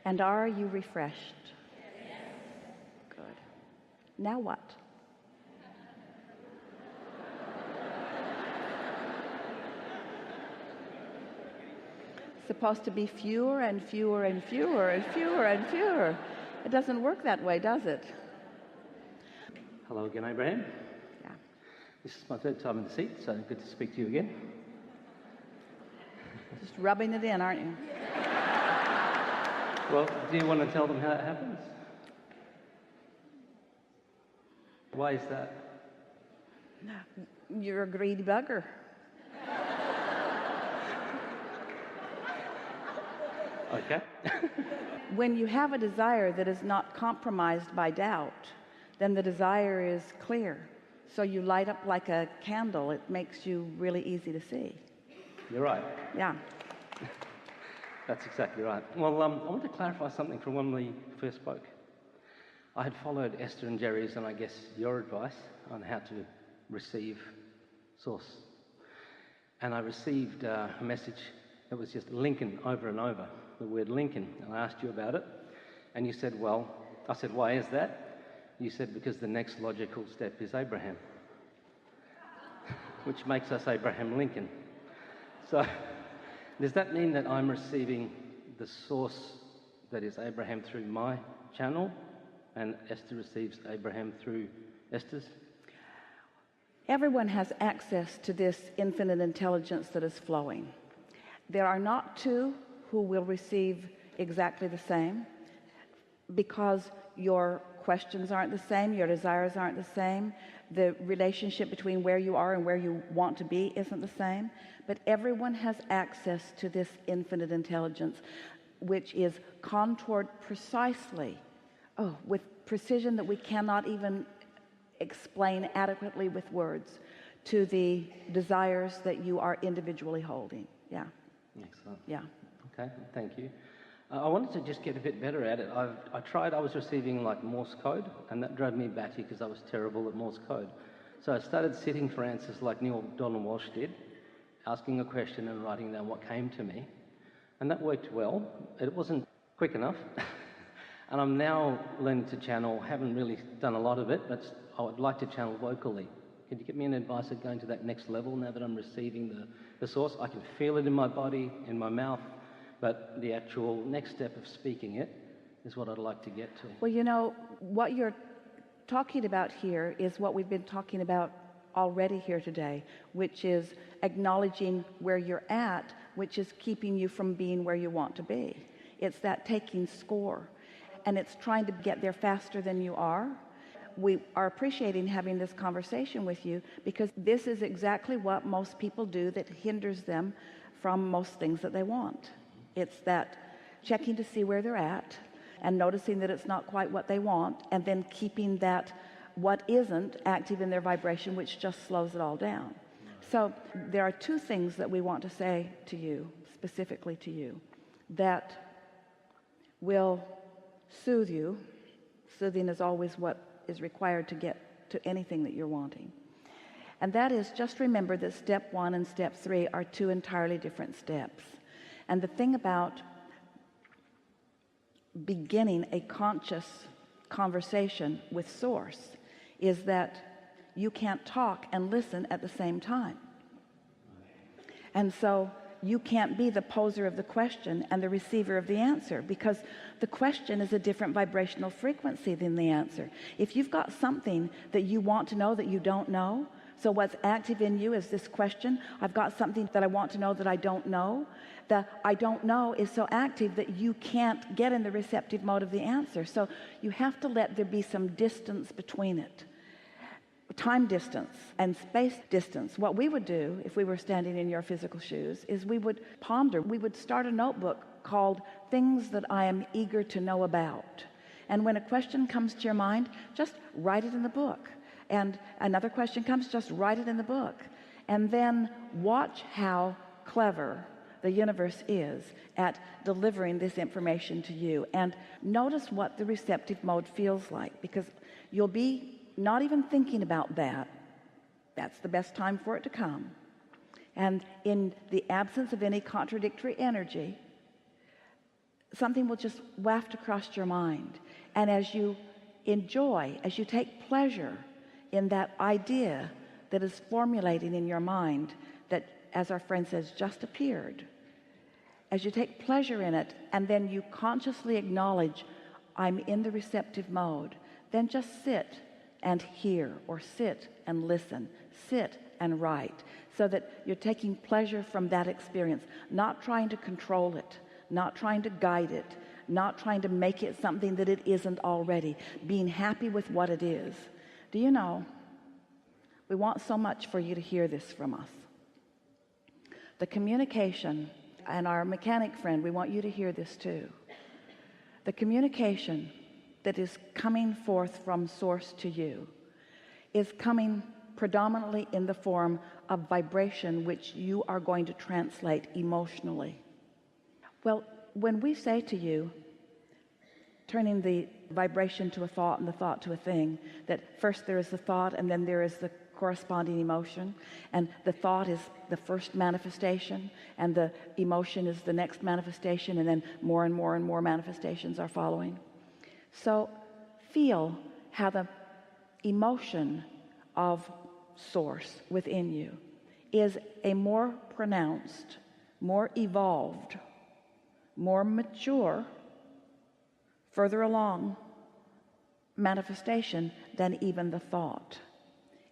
And are you refreshed? Yes. Good. Now what? Supposed to be fewer and fewer and fewer and fewer and fewer. It doesn't work that way, does it? Hello again, Abraham. Yeah. This is my third time in the seat, so good to speak to you again. Just rubbing it in, aren't you? Well, do you want to tell them how it happens? Why is that? You're a greedy bugger. Okay. When you have a desire that is not compromised by doubt, then the desire is clear. So you light up like a candle. It makes you really easy to see. You're right. Yeah. That's exactly right. Well, I want to clarify something from when we first spoke. I had followed Esther and Jerry's and I guess your advice on how to receive Source. And I received a message that was just Lincoln over and over, the word Lincoln. And I asked you about it. And you said, well, I said, why is that? You said, because the next logical step is Abraham, which makes us Abraham Lincoln. So does that mean that I'm receiving the source that is Abraham through my channel and Esther receives Abraham through Esther's? Everyone has access to this infinite intelligence that is flowing. There are not two who will receive exactly the same, because your questions aren't the same, your desires aren't the same, the relationship between where you are and where you want to be isn't the same. But everyone has access to this infinite intelligence, which is contoured precisely, with precision that we cannot even explain adequately with words, to the desires that you are individually holding. Yeah. Excellent. Yeah. Okay, thank you. I wanted to just get a bit better at it. I was receiving like Morse code, and that drove me batty because I was terrible at Morse code. So I started sitting for answers like Neil Donald Walsh did, asking a question and writing down what came to me. And that worked well. It wasn't quick enough. And I'm now learning to channel, haven't really done a lot of it, but I would like to channel vocally. Can you give me an advice of going to that next level now that I'm receiving the source? I can feel it in my body, in my mouth, but the actual next step of speaking it is what I'd like to get to. Well, you know, what you're talking about here is what we've been talking about already here today, which is acknowledging where you're at, which is keeping you from being where you want to be. It's that taking score, and it's trying to get there faster than you are. We are appreciating having this conversation with you, because this is exactly what most people do that hinders them from most things that they want. It's that checking to see where they're at and noticing that it's not quite what they want, and then keeping that what isn't active in their vibration, which just slows it all down. So there are two things that we want to say to you, specifically to you, that will soothe you. Soothing is always what is required to get to anything that you're wanting. And that is, just remember that step 1 and step 3 are two entirely different steps. And the thing about beginning a conscious conversation with Source is that you can't talk and listen at the same time. And so you can't be the poser of the question and the receiver of the answer, because the question is a different vibrational frequency than the answer. If you've got something that you want to know that you don't know, so what's active in you is this question. I've got something that I want to know that I don't know. The I don't know is so active that you can't get in the receptive mode of the answer. So you have to let there be some distance between it. Time distance and space distance. What we would do if we were standing in your physical shoes is we would ponder. We would start a notebook called Things That I Am Eager to Know About. And when a question comes to your mind, just write it in the book. And another question comes, just write it in the book. And then watch how clever the universe is at delivering this information to you. And notice what the receptive mode feels like, because you'll be not even thinking about that. That's the best time for it to come. And in the absence of any contradictory energy, something will just waft across your mind. And as you enjoy, as you take pleasure in that idea that is formulating in your mind, that, as our friend says, just appeared, as you take pleasure in it, and then you consciously acknowledge, I'm in the receptive mode, then just sit and hear, or sit and listen, sit and write, so that you're taking pleasure from that experience, not trying to control it, not trying to guide it, not trying to make it something that it isn't already, being happy with what it is. Do you know, we want so much for you to hear this from us. The communication, and our mechanic friend, we want you to hear this too. The communication that is coming forth from source to you is coming predominantly in the form of vibration, which you are going to translate emotionally. Well, when we say to you, turning the vibration to a thought and the thought to a thing, that first there is the thought and then there is the corresponding emotion, and the thought is the first manifestation and the emotion is the next manifestation, and then more and more and more manifestations are following. So feel how the emotion of source within you is a more pronounced, more evolved, more mature, further along manifestation than even the thought.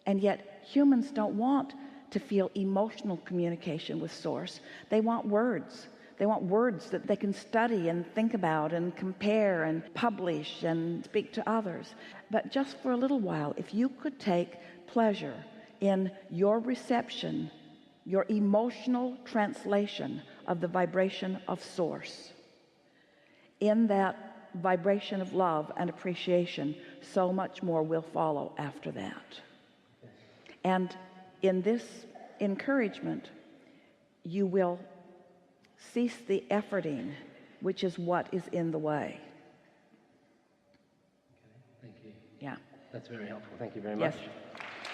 And yet humans don't want to feel emotional communication with source. They want words. They want words that they can study and think about and compare and publish and speak to others. But just for a little while, if you could take pleasure in your reception, your emotional translation of the vibration of source, in that vibration of love and appreciation, so much more will follow after that. And in this encouragement, you will cease the efforting, which is what is in the way. Okay, thank you. Yeah. That's very helpful. Thank you very much.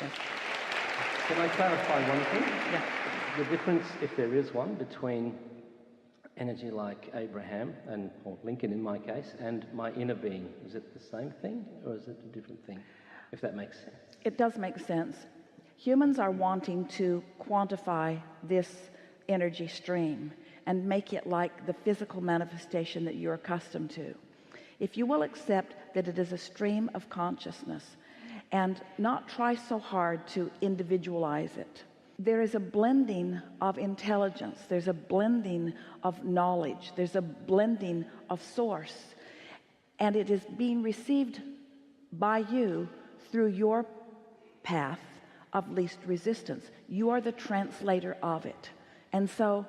Yes. Can I clarify one thing? Yeah. The difference, if there is one, between energy like Abraham and or Lincoln in my case and my inner being, is it the same thing or is it a different thing, if that makes sense? It does make sense. Humans are wanting to quantify this energy stream and make it like the physical manifestation that you're accustomed to. If you will accept that it is a stream of consciousness and not try so hard to individualize it, there is a blending of intelligence, there's a blending of knowledge, there's a blending of source, and it is being received by you through your path of least resistance. You are the translator of it, and so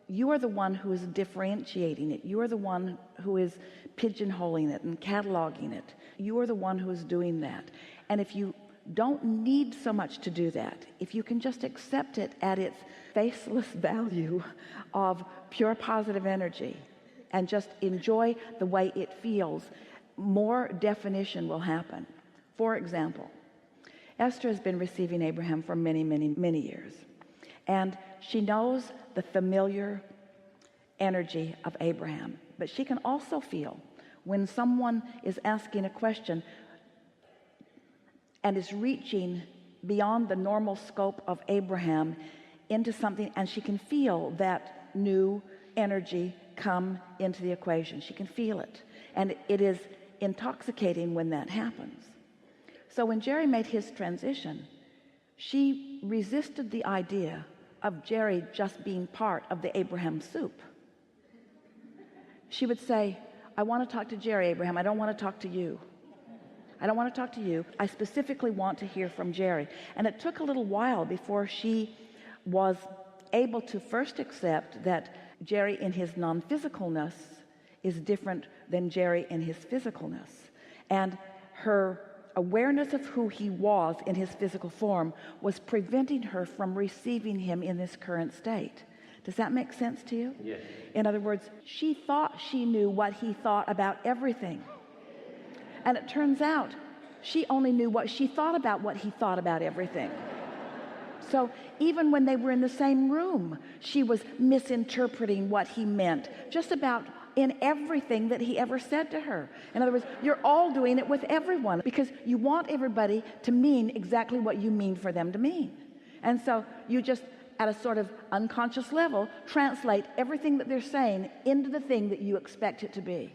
you are the one who is differentiating it. You are the one who is pigeonholing it and cataloging it. You are the one who is doing that. And if you don't need so much to do that, if you can just accept it at its faceless value of pure positive energy and just enjoy the way it feels, more definition will happen. For example, Esther has been receiving Abraham for many, many, many years. And she knows the familiar energy of Abraham. But she can also feel when someone is asking a question and is reaching beyond the normal scope of Abraham into something, and she can feel that new energy come into the equation. She can feel it. And it is intoxicating when that happens. So when Jerry made his transition, she resisted the idea of Jerry just being part of the Abraham soup. She would say, I want to talk to Jerry, Abraham. I don't want to talk to you. I don't want to talk to you. I specifically want to hear from Jerry. And it took a little while before she was able to first accept that Jerry in his non-physicalness is different than Jerry in his physicalness. And her awareness of who he was in his physical form was preventing her from receiving him in this current state. Does that make sense to you? Yes. In other words, she thought she knew what he thought about everything. And it turns out she only knew what she thought about what he thought about everything. So even when they were in the same room, she was misinterpreting what he meant just about in everything that he ever said to her. In other words, you're all doing it with everyone because you want everybody to mean exactly what you mean for them to mean. And so you just, at a sort of unconscious level, translate everything that they're saying into the thing that you expect it to be.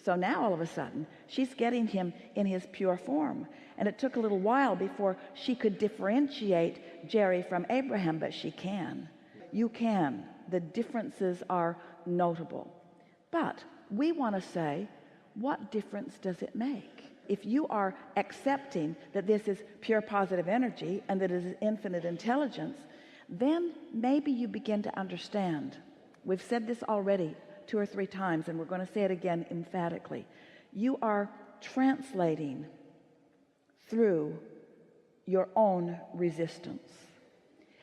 So now all of a sudden she's getting him in his pure form, and it took a little while before she could differentiate Jerry from Abraham, but she can. You can. The differences are notable, but we want to say, what difference does it make? If you are accepting that this is pure positive energy and that it is infinite intelligence, then maybe you begin to understand. We've said this already 2 or 3 times, and we're going to say it again emphatically. You are translating through your own resistance.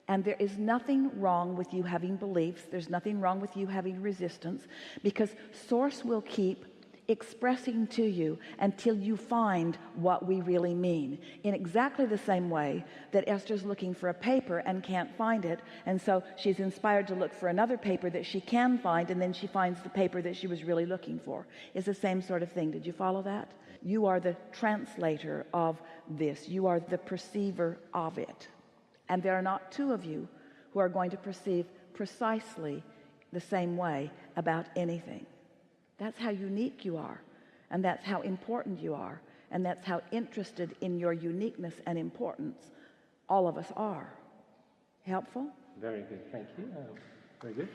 And there is nothing wrong with you having beliefs. There's nothing wrong with you having resistance, because Source will keep expressing to you until you find what we really mean, in exactly the same way that Esther's looking for a paper and can't find it, and so she's inspired to look for another paper that she can find, and then she finds the paper that she was really looking for. It's the same sort of thing. Did you follow that? You are the translator of this. You are the perceiver of it, and there are not 2 of you who are going to perceive precisely the same way about anything. That's how unique you are, and that's how important you are, and that's how interested in your uniqueness and importance all of us are. Helpful? Very good, thank you. Very good.